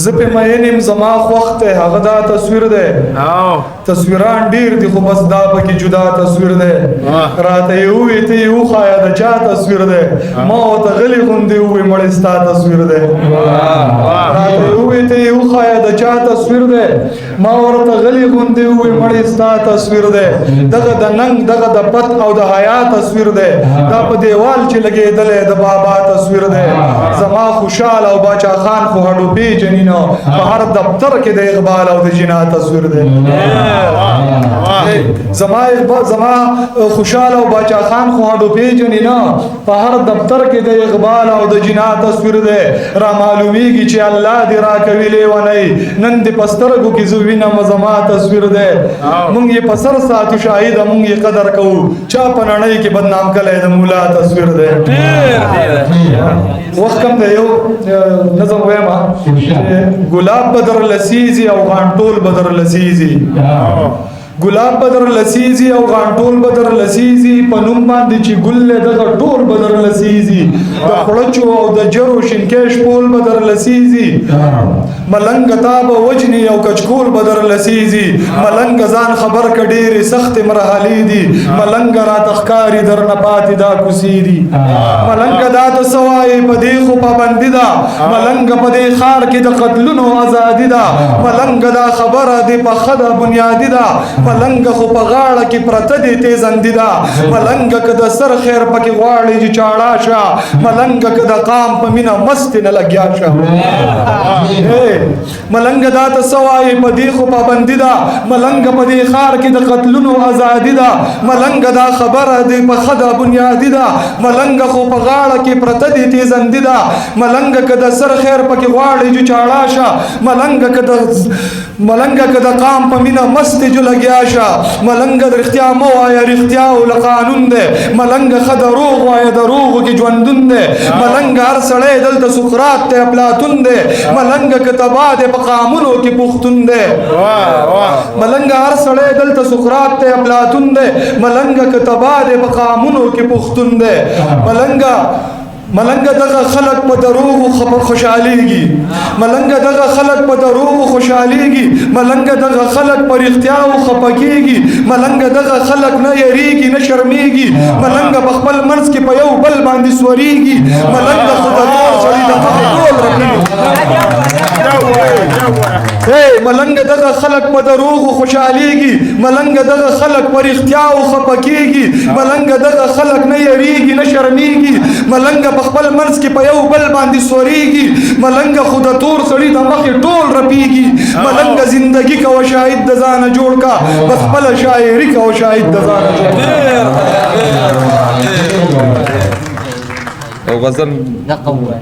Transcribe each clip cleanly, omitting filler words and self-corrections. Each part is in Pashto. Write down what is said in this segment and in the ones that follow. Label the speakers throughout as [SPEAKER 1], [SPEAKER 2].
[SPEAKER 1] زه په مینم زما خوښ دی هغه دا تصویر دی تصویران ډیر دي خو بس دا پکې جدا تصویر دی راته یې ووایي ته یې وښایه د چا تصویر دی ما ورته غلې غوندې ووایي مړې ستا تصویر دی راته یې ووایي ته یې وښایه د چا تصویر دی ما ورته غلې غوندې ووایي مړې ستا تصویر دی دغه د ننګ دغه د پت او د حیا تصویر دی دا په دیوال چې لګېدلی د بابا تصویر دی زما خوشحال او باچا خان خو هډو پیژني نه په هر دفتر کې د اقبال او د جنا تصویر دی زما خوشحال او باچا خان خو هډو پیژني نه په هر دفتر کې د اقبال او د جنا تصویر دی را معلومیږي چې الله دې راکوي لیونی نن دې په سترګو کې زه وینم زما تصویر دی مونږ یې په سر ساتو شاهده مونږ یې قدر کوو چا په نړۍ کې بدنام کلی د مولا تصویر دی وخت کم دی یو نظم ویم ګلاب بدر لسیزي او غانټول بدر لسیزي ګلاب بدر لسیزي او غانټول بدر لسیزي په نوم باندې چې ګل دغه ټول بدر لسیزي د خړچو او د جرو شینکیش پول بدر لسیزي ملنګ تاب وجني او کچکول بدر لسیزي ملنګ ځان خبر کډيري سخت مرحلي دي ملنګ را تخکاری در نه پاتې دا کوسي دي ملنګ دا د سوای په دې خو پابندي ده ملنګ په دې خار کې د قتلونو ازادي ده ملنګ دا خبره دې په خدا بنیادی ده ملنګ خو په غاړه کې پرته دې تیزندي ده ملنګ که د سر خیر پکې غواړي چې چاړه شه ملنګ که د قام په مینه مست نه لګیا شه ملنګ دا ته سوای په دې خو پابندي ده ملنګ په دې خار کې د قتلونو ازادي ده ملنګ دا خبره دې په خدا بنیادی ده ملنګ خو په غاړه کې پرته دې تیزندي ده ملنګ که د سر خیر پکې غواړي چې چاړه شه ملنګ که د قام په مینه مست جو لګیا شه ملنګ د رښتیا مو وایه رښتیا ول قانون دی ملنګ ښه دروغ وایه دروغو کې ژوندون دی ملنګ هر سړی دلته سقراط دی افلاطون دی ملنګ که تباه دی په قامونو کې پښتون دی ملنګ هر سړی دلته سقراط دی افلاطون دی ملنګ که تباه دی په قامونو کې پښتون دی ملنګ دغه خلق په دروغ خوشحاليږي ملنګ دغه خلق په دروغ خوشحاليږي ملنګ دغه خلق پر اختیار خپکیږي ملنګ دغه خلق نه یریږي نه شرمېږي ملنګ په خپل منځ کې په یو بل باندې سوريږي ملنګ خدای سړي د ټول ملنګ دغه خلق په دروغ خوشحاليږي ملنګ دغه خلق پر اختیار خپکیږي ملنګ دغه خلق نه یریږي نه شرمېږي ملنګ په خپل منځ کې په یو بل باندې سوريږي ملنګ خود تور سړي د مخې ټول رپیږي ملنګ زندگی کا شاهد د ځان جوړ کا بس خپل شاعري کا شاهد د ځان
[SPEAKER 2] او غزل نقوه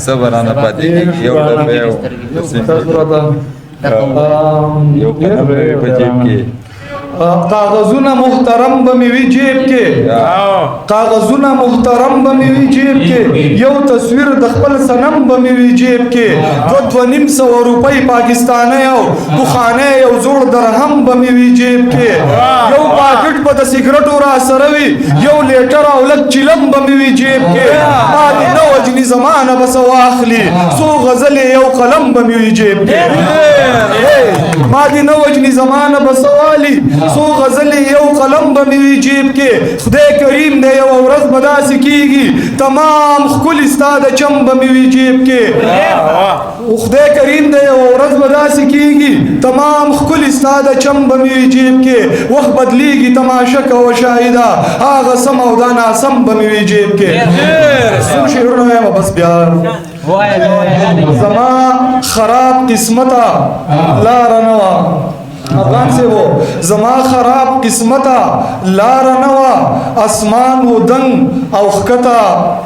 [SPEAKER 2] صبرانه پاتې یو ډول یو کنه په جیب کې
[SPEAKER 1] کاغذونه محترم به مې وي جیب کې کاغذونه محترم به مې وي جیب کې یو تصویر د خپل صنم به مې وي جیب کې 2.5 روپۍ پاکستاني او بخانه یو زوړ درهم به مې وي جیب کې یو پاکټ په د سیګریټو را سره وي یو لیټر او لک چلم به مې وي جیب کې ما دې نه وجني زمانه بس واخلي سو غزل یو قلم به مې وي جیب کې ما دې نه وجني زمانه بس والی سو غزل یو قلم به مې وي جیب کې خدای کریم دی یو ورځ به داسې کېږي تمام ښکلي ستا د چم به مې وي جیب کې خدای کریم دی یو ورځ به داسې کېږي تمام ښکلي ستا د چم به مې وي جیب کې وخت بدلیږي تماشه کوه شاهده هغه سم او دا ناسم به مې وي جیب کې څو شعرونه وایم بس بیا زما خراب قسمته لاره نه وه افغان سے وہ زما خراب قسمتا لار نوا اسمان و دنگ او خکتا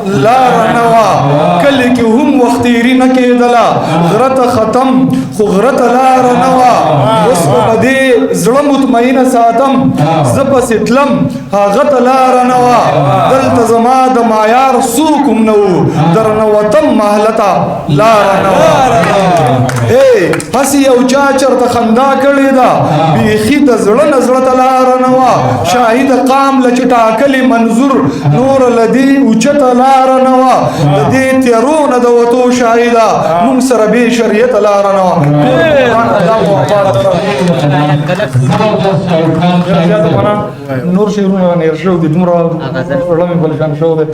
[SPEAKER 1] لار نوا کلی کی هم وختیری نکی دلا غرط ختم خو غرط لار نوا اس کو بدی زړه مطمئن ساتم زپ ستلم غت لار نوا دلت زما د معیار سوکم نو درنه وطن محلتا لار نوا اے هسي یو چا چرته خندا کړی دا بیخي د زړه نظر ته لار نوا شاهد قام لچټا کلی منظور نور لدی اوچت لار نوا د دې تیرونه د وتو شاهدا مون سره به شریعت لار نوا نور شیرونه نه شو دي دومره ولمه بل شان شو ده